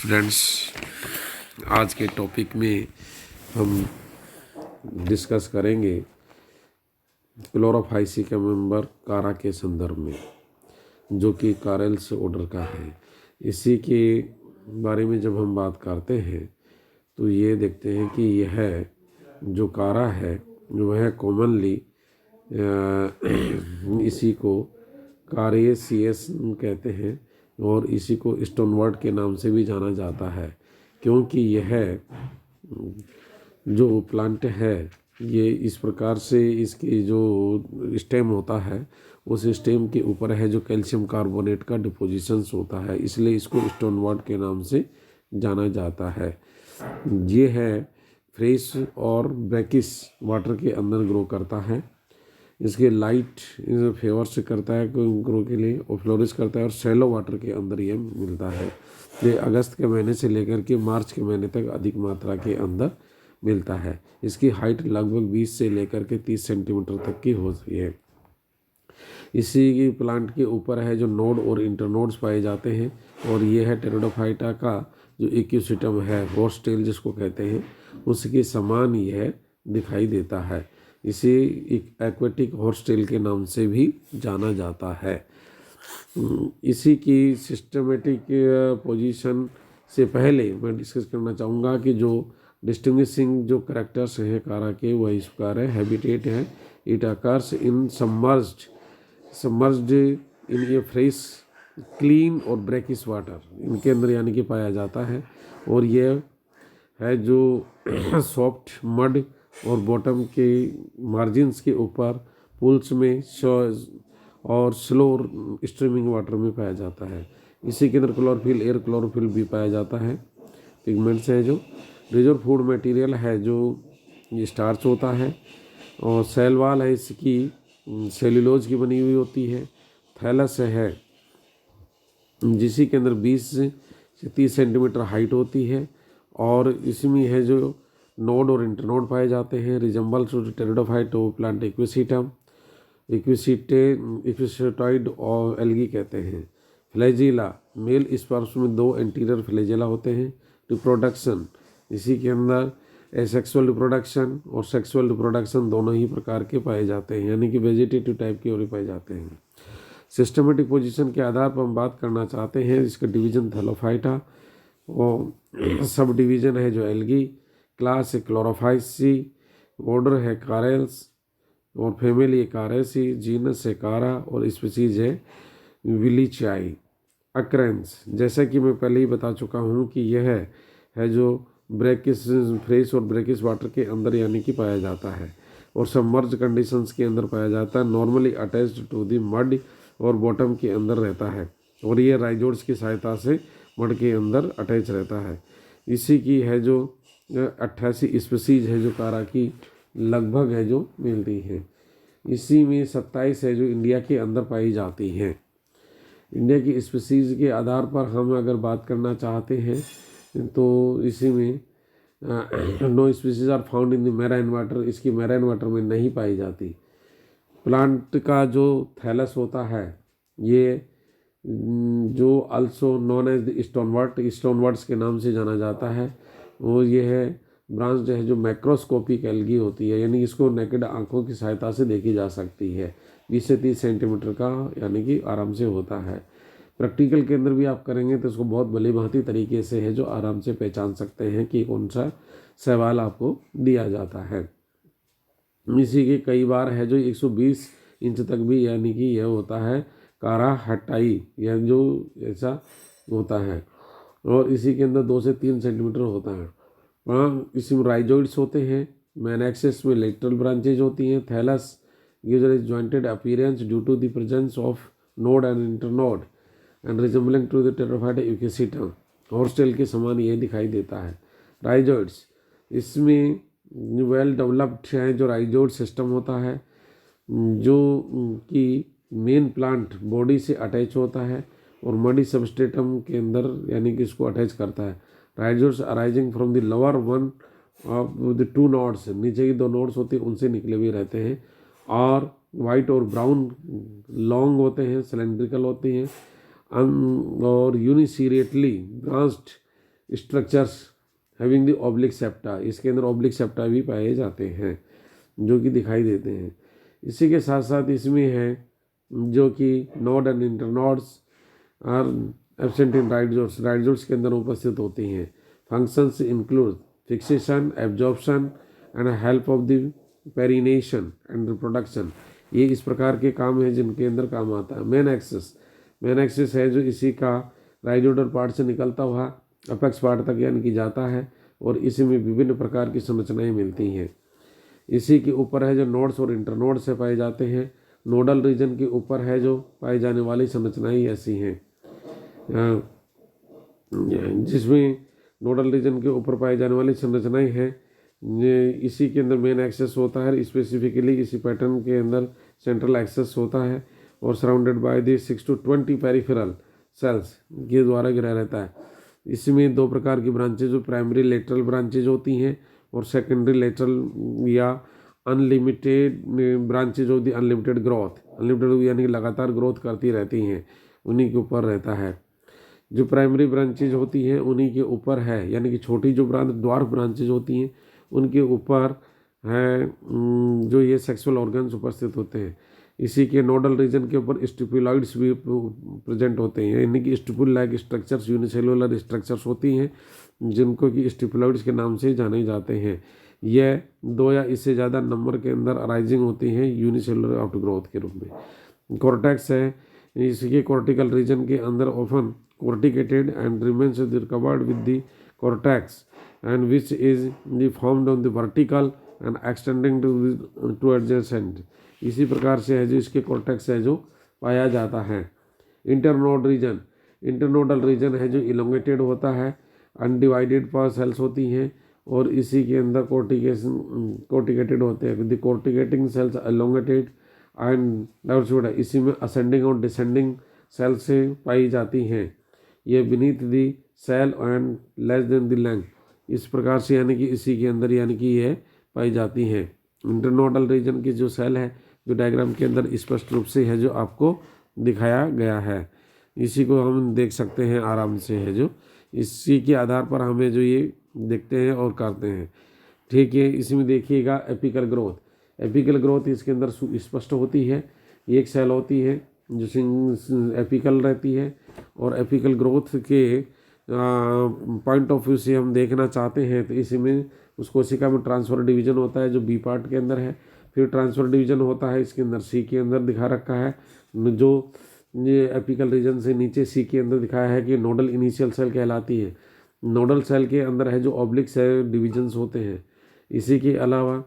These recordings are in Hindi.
स्टूडेंट्स, आज के टॉपिक में हम डिस्कस करेंगे क्लोरोफाइसिका मेंबर कारा के संदर्भ में, जो कि कारेल्स ऑर्डर का है। इसी के बारे में जब हम बात करते हैं तो ये देखते हैं कि यह जो कारा है वह कॉमनली इसी को कारेसियस कहते हैं और इसी को स्टोनवर्ट के नाम से भी जाना जाता है, क्योंकि यह जो प्लांट है ये इस प्रकार से इसकी जो स्टेम होता है उस स्टेम के ऊपर है जो कैल्शियम कार्बोनेट का डिपोजिशंस होता है, इसलिए इसको स्टोनवर्ट के नाम से जाना जाता है। ये है फ्रेश और ब्रैकिश वाटर के अंदर ग्रो करता है। इसके लाइट फेवर से करता है ग्रो के लिए और फ्लोरिश करता है और शैलो वाटर के अंदर ये मिलता है। ये अगस्त के महीने से लेकर के मार्च के महीने तक अधिक मात्रा के अंदर मिलता है। इसकी हाइट लगभग 20 से लेकर के 30 सेंटीमीटर तक की होती है। इसी की प्लांट के ऊपर है जो नोड और इंटरनोड्स पाए जाते हैं और ये है टेरिडोफाइटा का जो इक्यूसिटम है, हॉर्स टेल जिसको कहते हैं, उसके समान यह दिखाई देता है। इसे एक एक्वेटिक हॉर्स टेल के नाम से भी जाना जाता है। इसी की सिस्टमेटिक पोजीशन से पहले मैं डिस्कस करना चाहूँगा कि जो डिस्टिंग्विशिंग जो करेक्टर्स हैं कारा के वह इस प्रकार है। हैबिटेट है, it occurs in submerged in A fresh clean और ब्रैकिश वाटर, इनके अंदर यानी कि पाया जाता है। और यह है जो सॉफ्ट मड और बॉटम के मार्जिन्स के ऊपर पूल्स में और स्लो स्ट्रीमिंग वाटर में पाया जाता है। इसी के अंदर क्लोरोफिल, एयर क्लोरोफिल भी पाया जाता है। पिगमेंट्स है जो रिजर्व फूड मटेरियल है जो ये स्टार्च होता है और सेल वाल है इसकी सेल्यूलोज की बनी हुई होती है। थैलस है जिसी के अंदर 20 से 30 सेंटीमीटर हाइट होती है और इसमें है जो नोड और इंटरनोड पाए जाते हैं। Resembles to pteridophyte plant equisetum, इक्विसिटॉइड और एल्गी कहते हैं। फ्लैजिला, मेल स्पर्म्स में 2 एंटीरियर फ्लैजिला होते हैं। रिप्रोडक्शन, इसी के अंदर एसेक्सुअल रिप्रोडक्शन और सेक्सुअल रिप्रोडक्शन दोनों ही प्रकार के पाए जाते हैं, यानी कि वेजिटेटिव टाइप के और पाए जाते हैं। सिस्टमेटिक पोजीशन के आधार पर हम बात करना चाहते हैं। इसका डिवीजन थैलोफाइटा और सब डिवीजन है जो एल्गी, क्लास है क्लोरोफाइसी, ऑर्डर है कारेल्स और फैमिली है कारेसी, जीनस है कारा और स्पीसीज है विलिचाई। अक्रेंस, जैसा कि मैं पहले ही बता चुका हूँ कि यह है जो ब्रैकिस फ्रेश और ब्रैकिस वाटर के अंदर यानी कि पाया जाता है और सबमर्ज कंडीशंस के अंदर पाया जाता है। Normally attached to the mud और बॉटम के अंदर रहता है और ये राइजोड्स की सहायता से मड के अंदर अटैच रहता है। इसी की है जो 88 स्पीसीज है जो कारा की लगभग है जो मिलती हैं। इसी में 27 है जो इंडिया के अंदर पाई जाती हैं। इंडिया की स्पीसीज के आधार पर हम अगर बात करना चाहते हैं तो इसी में no species are found in the marine water, इसकी मैराइन वाटर में नहीं पाई जाती। प्लांट का जो थैलस होता है ये जो अल्सो नॉन एज द स्टोनवर्ट्स के नाम से जाना जाता है और ये है ब्रांच जो है जो मैक्रोस्कोपिक एल्गी होती है, यानी इसको नेकेड आंखों की सहायता से देखी जा सकती है। 20 से 30 सेंटीमीटर का यानी कि आराम से होता है। प्रैक्टिकल के अंदर भी आप करेंगे तो इसको बहुत भली भांति तरीके से है जो आराम से पहचान सकते हैं कि कौन सा सवाल आपको दिया जाता है। इसी के कई बार है जो 120 इंच तक भी यानी कि यह होता है कारा हटाई, यह जो ऐसा होता है और इसी के अंदर 2 से 3 सेंटीमीटर होता है। इसमें राइजोइड्स होते हैं। मैन एक्सिस में लेटरल ब्रांचेज होती हैं। Thallus gives jointed appearance due to the presence of node and internode and resembling to the Pteridophyta Equisetum, horse tail के समान ये दिखाई देता है। राइजोइड्स, इसमें वेल डेवलप्ड है जो राइजोइड सिस्टम होता है जो कि मेन प्लांट बॉडी से अटैच होता है और मडी सबस्ट्रेटम के अंदर यानी कि इसको अटैच करता है। Rhizoids arising from the lower one of the 2 nodes, नीचे की 2 नोड्स होती हैं उनसे निकले हुए रहते हैं और वाइट और ब्राउन लॉन्ग होते हैं, सिलेंड्रिकल होती हैं और uniseriately branched structures having the oblique septa, इसके अंदर ऑब्लिक सेप्टा भी पाए जाते हैं जो कि दिखाई देते हैं। इसी के साथ साथ इसमें है जो कि node and internodes are absent in rhizoids के अंदर उपस्थित होती हैं। Functions include fixation, absorption and help of the perennation and reproduction. ये इस प्रकार के काम हैं जिनके अंदर काम आता है। मेन एक्सिस है जो इसी का राइजोडल पार्ट से निकलता हुआ अपेक्स पार्ट तक यानी कि जाता है और इसी में विभिन्न प्रकार की संरचनाएं मिलती हैं। इसी के ऊपर है जो नोड्स और इंटरनोड से पाए जाते हैं। नोडल रीजन के ऊपर है जो पाई जाने वाली संरचनाएं ऐसी हैं जिसमें नोडल रीजन के ऊपर पाई जाने वाली संरचनाएं हैं। इसी के अंदर मेन एक्सेस होता है, स्पेसिफिकली इसी पैटर्न के अंदर सेंट्रल एक्सेस होता है और surrounded by the 6 to 20 peripheral cells के द्वारा घिरा रहता है। इसमें दो प्रकार की ब्रांचेज, जो प्राइमरी लेटरल ब्रांचेज होती हैं और सेकेंडरी लेटरल या unlimited branches of the unlimited growth, unlimited यानी कि लगातार ग्रोथ करती रहती हैं, उन्हीं के ऊपर रहता है। जो प्राइमरी ब्रांचेज होती हैं उन्हीं के ऊपर है, यानी कि छोटी जो ड्वार्फ ब्रांचेज होती हैं उनके ऊपर है जो ये सेक्सुअल ऑर्गन्स उपस्थित होते हैं। इसी के नोडल रीजन के ऊपर स्टिपुलॉइड्स भी प्रेजेंट होते हैं, यानी कि stipule like structures, unicellular structures होती हैं जिनको कि स्टिपुलॉइड्स के नाम से जाने जाते हैं। यह 2 या इससे ज़्यादा नंबर के अंदर अराइजिंग होती हैं यूनिसेलुलर आउटग्रोथ के रूप में। कॉर्टेक्स है, इसके कॉर्टिकल रीजन के अंदर often corticated and remains covered with the cortex and which is formed on the vertical and extending to adjacent। इसी प्रकार से है जो इसके कॉर्टेक्स है जो पाया जाता है। इंटरनोड रीजन, इंटरनोडल रीजन है जो इलोंगेटेड होता है, अनडिवाइडेड पावर सेल्स होती हैं और इसी के अंदर कॉर्टिकेटेड होते हैं। The corticating cells elongated and downward, इसी में असेंडिंग और डिसेंडिंग सेल से पाई जाती हैं। ये beneath the cell and less than the length, इस प्रकार से यानी कि इसी के अंदर यानी कि ये पाई जाती हैं। इंटरनोडल रीजन की जो सेल है जो डायग्राम के अंदर स्पष्ट रूप से है जो आपको दिखाया गया है, इसी को हम देख सकते हैं आराम से है जो इसी के आधार पर हमें जो ये देखते हैं और करते हैं। ठीक है, इसमें देखिएगा एपिकल ग्रोथ, एपिकल ग्रोथ इसके अंदर स्पष्ट होती है। एक सेल होती है जो एपिकल रहती है और एपिकल ग्रोथ के पॉइंट ऑफ व्यू से हम देखना चाहते हैं तो इसमें उस कोशिका में ट्रांसफर डिवीजन होता है जो बी पार्ट के अंदर है, फिर ट्रांसफर डिवीजन होता है इसके अंदर सी के अंदर दिखा रखा है, जो ये एपिकल रीजन से नीचे सी के अंदर दिखाया है कि नोडल इनिशियल सेल कहलाती है। नोडल सेल के अंदर है जो ऑब्लिक सेल डिविजन्स होते हैं। इसी के अलावा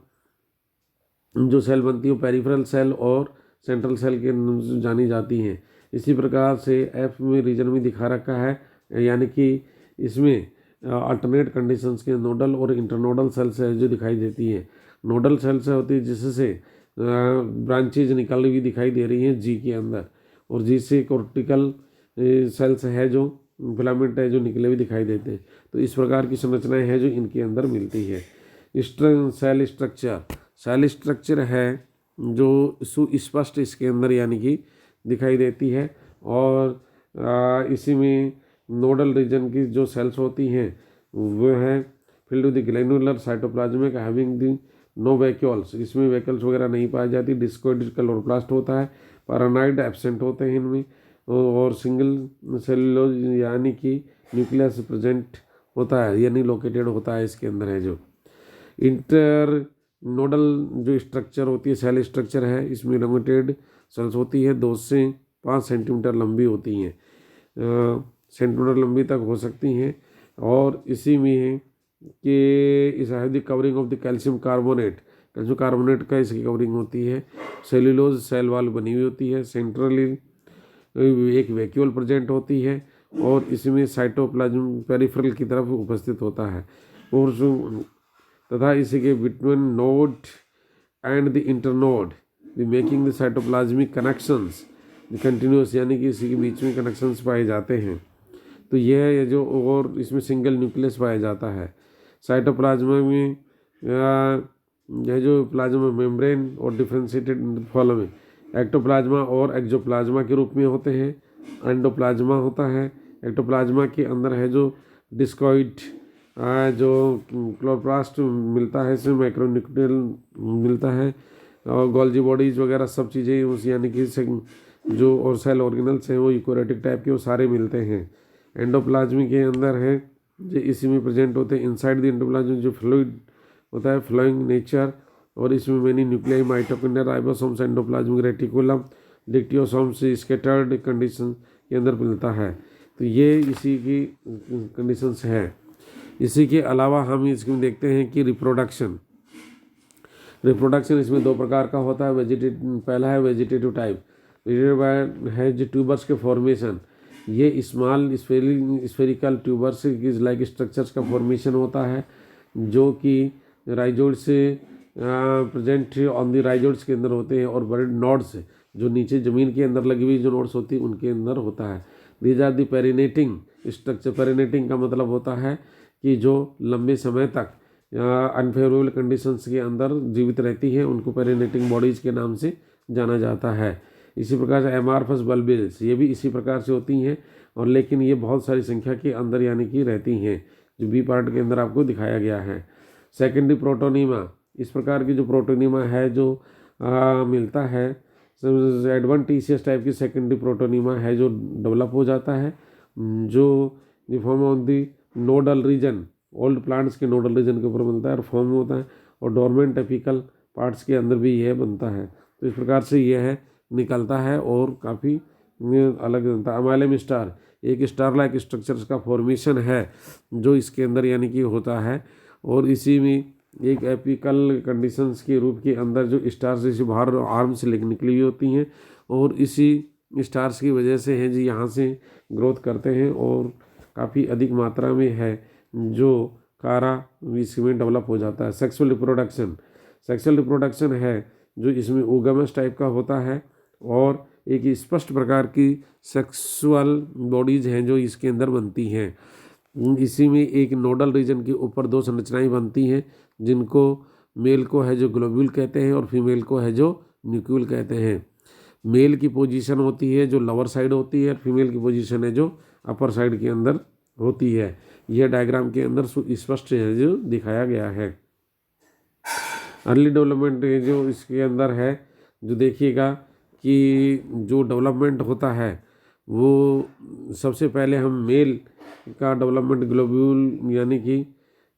जो सेल बनती है वो पेरिफेरल सेल और सेंट्रल सेल के जानी जाती हैं। इसी प्रकार से एफ में रीजन में दिखा रखा है, यानी कि इसमें अल्टरनेट कंडीशंस के नोडल और इंटरनोडल सेल्स है जो दिखाई देती है। नोडल सेल्स होती है जिससे ब्रांचेज निकल हुई दिखाई दे रही हैं जी के अंदर, और जी से कॉर्टिकल सेल्स है जो फिलामेंट है जो निकले हुए दिखाई देते हैं। तो इस प्रकार की संरचनाएं हैं जो इनके अंदर मिलती है। सेल स्ट्रक्चर, सेल स्ट्रक्चर है जो सुस्पष्ट इसके अंदर यानी कि दिखाई देती है और इसी में नोडल रीजन की जो सेल्स होती हैं वो है filled with glandular cytoplasmic having the no vacuoles, इसमें वैक्यूल्स वगैरह नहीं पाई जाती। डिस्कोइड क्लोरोप्लास्ट होता है, पैरानाइड एब्सेंट होते हैं इनमें, और सिंगल सेलुलोज यानी कि न्यूक्लियस प्रेजेंट होता है यानी लोकेटेड होता है इसके अंदर है। जो इंटर नोडल जो स्ट्रक्चर होती है सेल स्ट्रक्चर है इसमें इलोंगेटेड सेल्स होती है, 2 से 5 सेंटीमीटर लंबी होती हैं, सेंटीमीटर लंबी तक हो सकती हैं। और इसी में है कि इस the covering of the calcium carbonate का इसकी कवरिंग होती है। सेल्यूलोज सेल वाल बनी हुई होती है, सेंट्रली एक वैक्यूल प्रेजेंट होती है और इसमें साइटोप्लाज्म पेरिफेरल की तरफ उपस्थित होता है। और तथा इसी के between node and the internode the making the cytoplasmic connections continuous, यानी कि इसी के बीच में कनेक्शंस पाए जाते हैं। तो यह है जो, और इसमें सिंगल न्यूक्लियस पाया जाता है। साइटोप्लाज्मा में यह जो प्लाज्मा मेम्ब्रेन और डिफ्रेंशिएटेड फॉलोइंग एक्टोप्लाज्मा और एक्सोप्लाज्मा के रूप में होते हैं। एंडोप्लाज्मा होता है, एक्टोप्लाज्मा के अंदर है जो डिस्कॉइड जो क्लोरोप्लास्ट मिलता है, इसमें माइक्रोन्यूक्लियल मिलता है, और गोल्जी बॉडीज वगैरह सब चीज़ें उस यानी कि जो और सेल ऑर्गेनल्स हैं वो यूकोरियोटिक टाइप के वो सारे मिलते हैं। एंडोप्लाज्मी के अंदर है जो इसी में प्रेजेंट होते हैं। इनसाइड द एंडोप्लाज्म जो फ्लूइड होता है, फ्लोइंग नेचर, और इसमें many nuclei, mitochondria, ribosomes, endoplasmic reticulum, dictyosomes scattered condition के अंदर मिलता है। तो ये इसी की कंडीशंस है। इसी के अलावा हम इसमें देखते हैं कि रिप्रोडक्शन इसमें दो प्रकार का होता है। पहला है वेजिटेटिव टाइप, है जो ट्यूबर्स के फॉर्मेशन। ये small spherical tubers like structures का फॉर्मेशन होता है, जो कि राइजोइड्स से प्रेजेंट ऑन द राइजोइड्स के अंदर होते हैं, और बड़े नोड्स जो नीचे ज़मीन के अंदर लगी हुई जो नोड्स होती है उनके अंदर होता है। These are the perennating structure. Perennating का मतलब होता है कि जो लंबे समय तक अनफेवरेबल कंडीशंस के अंदर जीवित रहती है, उनको पेरिनेटिंग बॉडीज़ के नाम से जाना जाता है। इसी प्रकार से एमार्फस बल्बेल्स, ये भी इसी प्रकार से होती हैं, और लेकिन ये बहुत सारी संख्या के अंदर यानी कि रहती हैं, जो बी पार्ट के अंदर आपको दिखाया गया है। सेकेंडरी प्रोटोनीमा, इस प्रकार की जो प्रोटोनीमा है जो मिलता है, एडवेंटिशियस टाइप की सेकेंडरी प्रोटोनीमा है जो डेवलप हो जाता है, जो form on the nodal region, old plants के नोडल रीजन के ऊपर बनता है और फॉर्म होता है, और डोरमेंट एपिकल पार्ट्स के अंदर भी यह बनता है। तो इस प्रकार से यह है निकलता है और काफ़ी अलग बनता है। अमाइलम स्टार एक स्टार लाइक स्ट्रक्चर्स का फॉर्मेशन है जो इसके अंदर यानी कि होता है, और इसी में एक एपिकल कंडीशंस के रूप के अंदर जो स्टार्स जैसे बाहर आर्म से निकली हुई होती हैं, और इसी स्टार्स की वजह से हैं जी यहाँ से ग्रोथ करते हैं, और काफ़ी अधिक मात्रा में है जो कारा इसमें डेवलप हो जाता है। सेक्सुअल रिप्रोडक्शन है जो इसमें ओगमस टाइप का होता है, और एक स्पष्ट प्रकार की सेक्सुअल बॉडीज हैं जो इसके अंदर बनती हैं। इसी में एक नोडल रीजन के ऊपर दो संरचनाएं बनती हैं, जिनको मेल को है जो ग्लोब्यूल कहते हैं, और फीमेल को है जो न्यूक्यूल कहते हैं। मेल की पोजीशन होती है जो लोअर साइड होती है, और फीमेल की पोजीशन है जो अपर साइड के अंदर होती है। यह डायग्राम के अंदर स्पष्ट है जो दिखाया गया है। अर्ली डेवलपमेंट जो इसके अंदर है, जो देखिएगा कि जो डेवलपमेंट होता है वो सबसे पहले हम मेल का डेवलपमेंट ग्लोब्यूल यानी कि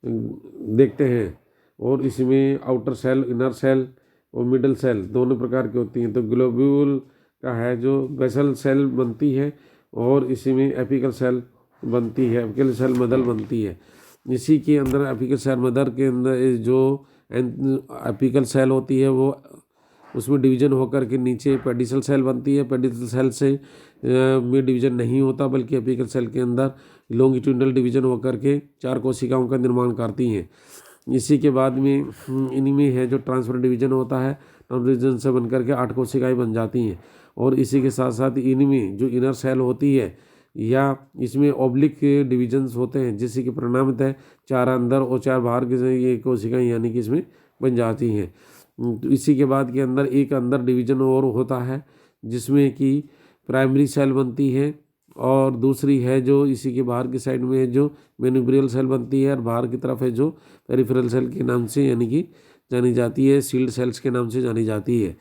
देखते हैं, और इसमें आउटर सेल, इनर सेल और मिडल सेल दोनों प्रकार की होती हैं। तो ग्लोब्यूल का है जो बेसल सेल बनती है, और इसी में एपिकल सेल बनती है, एपिकल सेल मदर बनती है। इसी के अंदर एपिकल सेल मदर के अंदर जो एपिकल सेल होती है वो उसमें डिवीजन होकर के नीचे पेडिसल सेल बनती है। पेडिसल सेल से में डिवीजन नहीं होता, बल्कि एपिकल सेल के अंदर लॉन्गिट्यूडनल डिवीजन होकर के 4 कोशिकाओं का निर्माण करती हैं। इसी के बाद में इनमें है जो ट्रांसफर डिवीजन होता है, ट्रांसफर डिवीजन से बनकर के 8 कोशिकाएँ बन जाती हैं। और इसी के साथ साथ इनमें जो इनर सेल होती है या इसमें ऑब्लिक डिवीजन्स होते हैं, जिससे कि परिणामतः 4 अंदर और 4 बाहर की ये कोशिकाएँ यानी कि इसमें बन जाती हैं। तो इसी के बाद के अंदर एक अंदर डिवीजन और होता है, जिसमें कि प्राइमरी सेल बनती है, और दूसरी है जो इसी के बाहर की साइड में है जो मेनिब्रियल सेल बनती है, और बाहर की तरफ है जो पेरिफेरल सेल के नाम से यानी कि जानी जाती है, सील्ड सेल्स के नाम से जानी जाती है।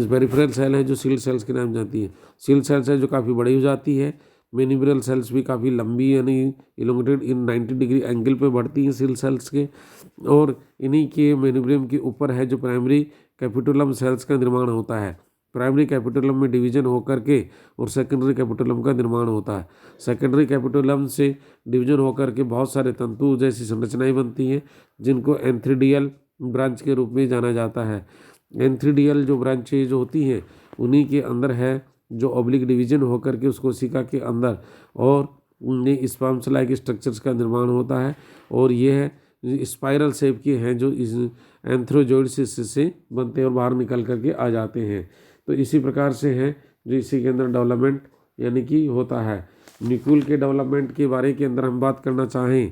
पेरिफेरल सेल है जो सील्ड सेल्स के नाम जाती है। सील्ड सेल्स है जो काफ़ी बड़ी हो जाती है। मेनिब्रियल सेल्स भी काफ़ी लंबी यानी इलोंगेटेड इन 90 डिग्री एंगल पे बढ़ती हैं सील सेल्स के, और इन्हीं के मेनिब्रियम के ऊपर है जो प्राइमरी कैपिटुलम सेल्स का निर्माण होता है। प्राइमरी कैपिटुलम में डिवीजन होकर के और सेकेंडरी कैपिटुलम का निर्माण होता है। सेकेंडरी कैपिटुलम से डिवीजन होकर के बहुत सारे तंतु जैसी संरचनाएं बनती हैं, जिनको एंथ्रीडियल ब्रांच के रूप में जाना जाता है। एंथ्रीडियल जो ब्रांचेज जो होती हैं उन्हीं के अंदर है जो ऑब्लिक डिवीजन होकर के उस कोशिका के अंदर और उन्हें स्पर्म्स लाइक स्ट्रक्चर्स का निर्माण होता है, और यह स्पाइरल शेप के हैं जो इस एंथ्रोजोइड्स से बनते हैं और बाहर निकल करके आ जाते हैं। तो इसी प्रकार से है जो इसी के अंदर डेवलपमेंट यानी कि होता है। न्यूक्लियल के डेवलपमेंट के बारे के अंदर हम बात करना चाहें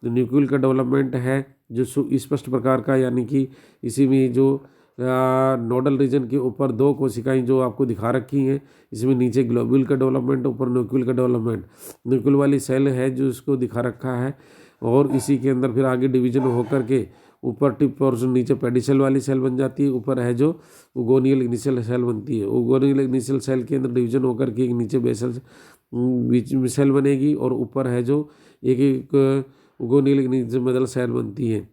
तो न्यूक्लियल का डेवलपमेंट है जो स्पष्ट प्रकार का, यानी कि इसी में जो नोडल रीजन के ऊपर 2 कोशिकाएं जो आपको दिखा रखी हैं, इसमें नीचे ग्लोब्यूल का डेवलपमेंट, ऊपर न्यूक्लियल का डेवलपमेंट। न्यूक्लियल वाली सेल है जो इसको दिखा रखा है, और इसी के अंदर फिर आगे डिवीजन होकर के ऊपर टिप पोर्शन, नीचे पेडिसेल वाली सेल बन जाती है, ऊपर है जो उगोनियल इनिशियल सेल बनती है। उगोनियल इनिशियल सेल के अंदर डिवीजन होकर के एक नीचे बेसल बीच में सेल बनेगी, और ऊपर है जो एक उगोनियल इनिशियल मिडल सेल बनती है।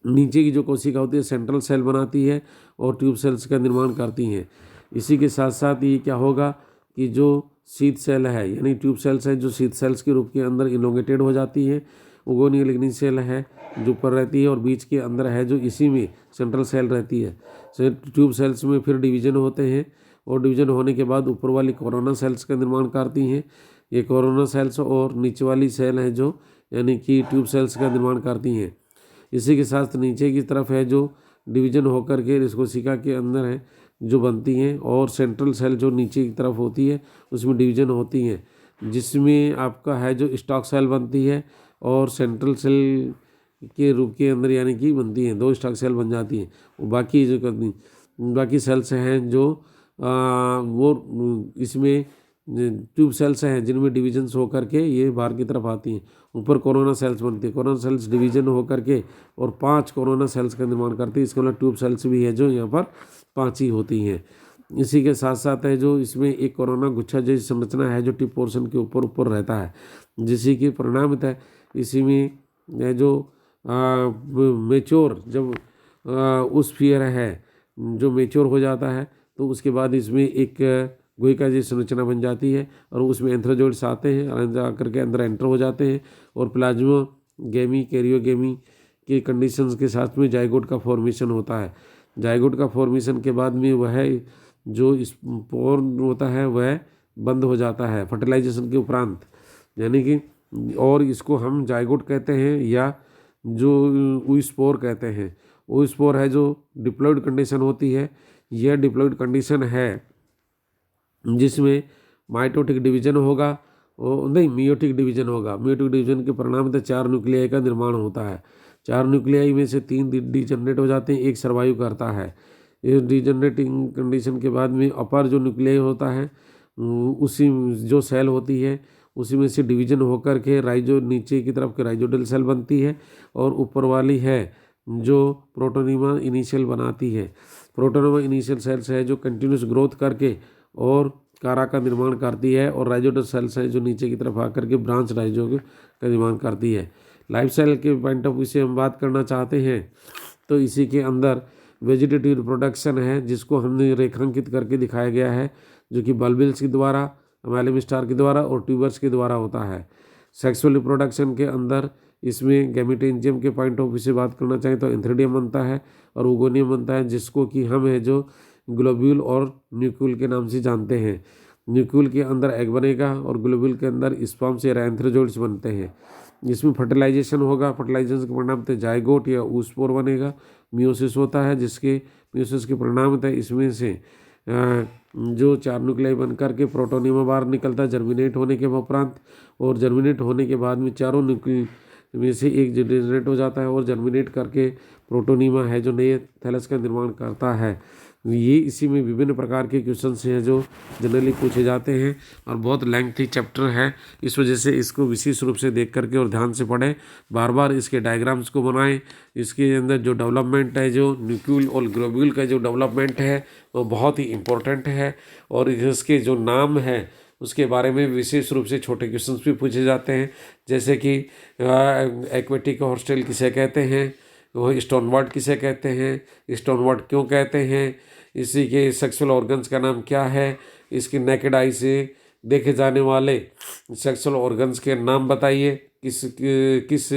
नीचे की जो कोशिका होती है सेंट्रल सेल बनाती है और ट्यूब सेल्स का निर्माण करती हैं। इसी के साथ साथ ये क्या होगा कि जो शीथ सेल है, यानी ट्यूब सेल्स है जो शीथ सेल्स के रूप के अंदर इलोंगेटेड हो जाती है। उगोनियल इनिशियल है जो ऊपर रहती है, और बीच के अंदर है जो इसी में सेंट्रल सेल रहती है। ट्यूब सेल्स में फिर डिवीजन होते हैं, और डिवीजन होने के बाद ऊपर वाली कोरोना सेल्स का निर्माण करती हैं। ये कोरोना सेल्स और नीचे वाली सेल है जो यानी कि ट्यूब सेल्स का निर्माण करती हैं। इसी के साथ नीचे की तरफ है जो डिवीजन होकर के इस कोशिका के अंदर है जो बनती हैं, और सेंट्रल सेल जो नीचे की तरफ होती है उसमें डिवीजन होती हैं, जिसमें आपका है जो स्टॉक सेल बनती है, और सेंट्रल सेल के रूप के अंदर यानी कि बनती हैं 2 स्टॉक सेल बन जाती हैं। बाकी जो बाकी सेल्स हैं जो वो इसमें ट्यूब सेल्स हैं जिनमें डिविजन्स होकर के ये बाहर की तरफ आती हैं। ऊपर कोरोना सेल्स बनती है, कोरोना सेल्स डिवीजन होकर के और 5 कोरोना सेल्स का निर्माण करती है। इसके मतलब ट्यूब सेल्स भी है जो यहाँ पर 5 ही होती हैं। इसी के साथ साथ है जो इसमें एक कोरोना गुच्छा जैसी संरचना है जो टिप पोर्शन के ऊपर ऊपर रहता है, जिसी की परिणामित है इसी में है जो मेच्योर जब उस फियर है जो मेच्योर हो जाता है तो उसके बाद इसमें एक गुहिका जैसी संरचना बन जाती है, और उसमें एंथ्रोजोइड्स आते हैं, आकर के अंदर एंटर हो जाते हैं, और प्लाज्मा गेमी कैरियोगेमी के कंडीशंस के साथ में जाइगोट का फॉर्मेशन होता है। जाइगोट का फॉर्मेशन के बाद में वह जो स्पोर होता है वह बंद हो जाता है फर्टिलाइजेशन के उपरांत, यानी कि, और इसको हम जाइगोट कहते हैं या जो oospore कहते हैं। oospore है जो डिप्लॉयड कंडीशन होती है, यह डिप्लॉयड कंडीशन है जिसमें माइटोटिक डिवीजन होगा, नहीं मियोटिक डिवीजन होगा। मियोटिक डिवीजन के परिणाम में 4 न्यूक्लियाई का निर्माण होता है। 4 न्यूक्लियाई में से 3 डिजनरेट हो जाते हैं, एक सर्वाइव करता है। इस डिजनरेटिंग कंडीशन के बाद में अपर जो न्यूक्लियाई होता है उसी जो सेल होती है उसी में से डिवीजन होकर के राइजो नीचे की तरफ के राइजोडल सेल बनती है, और ऊपर वाली है जो प्रोटोनिमा इनिशियल बनाती है। प्रोटोनिमा इनिशियल सेल्स है जो कंटिन्यूस ग्रोथ करके और कारा का निर्माण करती है, और राइजोडल सेल्स है जो नीचे की तरफ आकर के ब्रांच राइजो का निर्माण करती है। लाइफ साइकिल के पॉइंट ऑफ व्यू से हम बात करना चाहते हैं तो इसी के अंदर वेजिटेटिव रिप्रोडक्शन है जिसको हमने रेखांकित करके दिखाया गया है, जो कि बल्बिल्स के द्वारा, अमाइलम स्टार के द्वारा और ट्यूबर्स के द्वारा होता है। सेक्सुअल रिप्रोडक्शन के अंदर इसमें गैमेटेंजियम के पॉइंट ऑफ व्यू से बात करना चाहें तो एंथ्रेडियम बनता है और ओगोनियम बनता है, जिसको कि हम है जो ग्लोब्यूल और न्यूक्यूल के नाम से जानते हैं। न्यूक्यूल के अंदर एग बनेगा और ग्लोब्यूल के अंदर स्पर्म से एंथ्रोजोइड्स बनते हैं। इसमें फर्टिलाइजेशन होगा, फर्टिलाइजेशन के परिणाम में जाइगोट या oospore बनेगा। मियोसिस होता है जिसके मियोसिस के परिणाम है इसमें से जो 4 न्यूक्लियाई बनकर के प्रोटोनिमा बाहर निकलता है जर्मिनेट होने के उपरांत, और जर्मिनेट होने के बाद में चारों न्यूक्लियाई में से एक जनरेट हो जाता है, और जर्मिनेट करके प्रोटोनिमा है जो नए थैलस का निर्माण करता है। ये इसी में विभिन्न प्रकार के क्वेश्चंस हैं जो जनरली पूछे जाते हैं, और बहुत लेंथी चैप्टर है, इस वजह से इसको विशेष रूप से देख करके और ध्यान से पढ़ें, बार बार इसके डायग्राम्स को बनाएं। इसके अंदर जो डेवलपमेंट है, जो न्यूक्यूल और ग्लोब्यूल का जो डेवलपमेंट है वो बहुत ही इम्पोर्टेंट है, और इसके जो नाम है उसके बारे में विशेष रूप से छोटे क्वेश्चंस भी पूछे जाते हैं, जैसे कि एक्वेटिक हॉस्टेल किसे कहते हैं, वो स्टोनवर्ड किसे कहते हैं, स्टोनवर्ड क्यों कहते हैं, इसी के सेक्सुअल ऑर्गन्स का नाम क्या है, इसकी नेकेड आई से देखे जाने वाले सेक्सुअल ऑर्गन्स के नाम बताइए, किस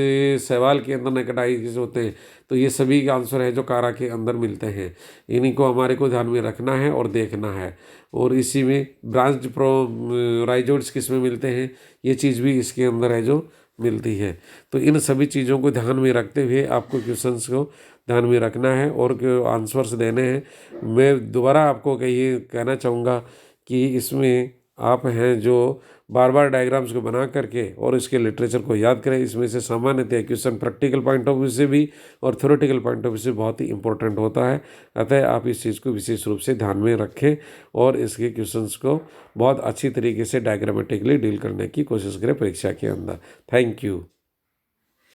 सवाल के अंदर नेकेड आई होते हैं। तो ये सभी आंसर है जो कारा के अंदर मिलते हैं, इन्हीं को हमारे को ध्यान में रखना है और देखना है। और इसी में ब्रांच राइजोइड्स किस में मिलते हैं, ये चीज़ भी इसके अंदर है जो मिलती है। तो इन सभी चीज़ों को ध्यान में रखते हुए आपको क्वेश्चंस को ध्यान में रखना है और आंसर्स देने हैं। मैं दोबारा आपको ये कहना चाहूँगा कि इसमें आप हैं जो बार बार डायग्राम्स को बना करके और इसके लिटरेचर को याद करें। इसमें से सामान्यतः question practical point of view से भी और थ्योरेटिकल पॉइंट ऑफ व्यू से बहुत ही इंपॉर्टेंट होता है। अतः आप इस चीज़ को विशेष रूप से ध्यान में रखें और इसके क्वेश्चंस को बहुत अच्छी तरीके से डायग्रामेटिकली डील करने की कोशिश करें परीक्षा के अंदर। Thank you.